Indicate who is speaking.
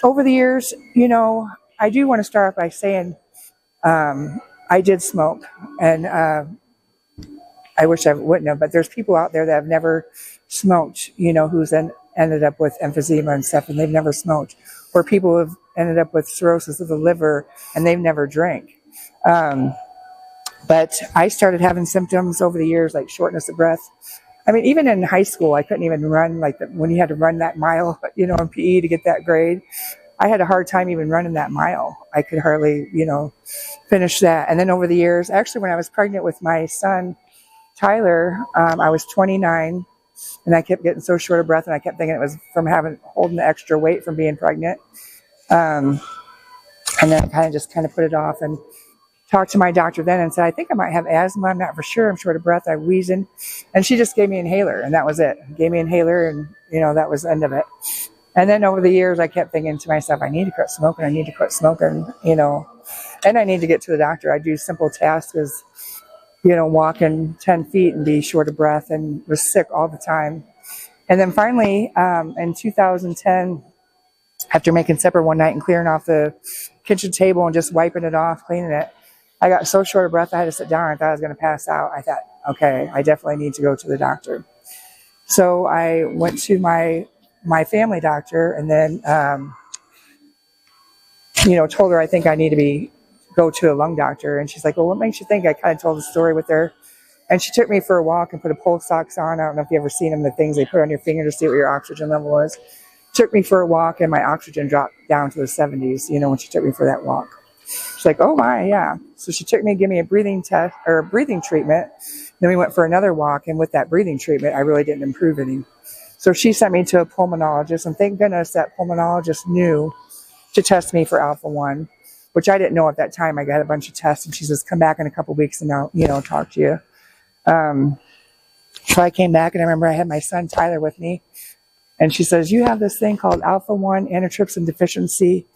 Speaker 1: over the years, I do want to start off by saying I did smoke, and I wish I wouldn't have, but there's people out there that have never smoked, who's ended up with emphysema and stuff, and they've never smoked. Or people have ended up with cirrhosis of the liver, and they've never drank. Um, but I started having symptoms over the years, like shortness of breath. I mean, even in high school, I couldn't even run, when you had to run that mile, in PE to get that grade. I had a hard time even running that mile. I could hardly, finish that. And then over the years, actually, when I was pregnant with my son, Tyler, I was 29, and I kept getting so short of breath, and I kept thinking it was from holding the extra weight from being pregnant. Um, and then I kind of put it off and talked to my doctor then and said, I think I might have asthma. I'm not for sure. I'm short of breath. I'm wheezing. And she just gave me an inhaler, and that was it. Gave me an inhaler, and, that was the end of it. And then over the years, I kept thinking to myself, I need to quit smoking. I need to quit smoking, and I need to get to the doctor. I do simple tasks as, walking 10 feet and be short of breath, and was sick all the time. And then finally, in 2010, after making supper one night and clearing off the kitchen table and just wiping it off, cleaning it, I got so short of breath I had to sit down. I thought I was going to pass out. I thought, okay, I definitely need to go to the doctor. So I went to my family doctor, and then, told her I think I need to go to a lung doctor. And she's like, well, what makes you think? I kind of told the story with her. And she took me for a walk and put a pulse ox on. I don't know if you've ever seen them, the things they put on your finger to see what your oxygen level is. Took me for a walk, and my oxygen dropped down to the 70s, when she took me for that walk. She's like, oh my, yeah. So she took me and gave me a breathing test or a breathing treatment. Then we went for another walk, and with that breathing treatment, I really didn't improve any. So she sent me to a pulmonologist, and thank goodness that pulmonologist knew to test me for alpha-1, which I didn't know at that time. I got a bunch of tests, and she says, come back in a couple of weeks and I'll, talk to you. So I came back, and I remember I had my son Tyler with me, and she says, you have this thing called alpha-1 antitrypsin deficiency.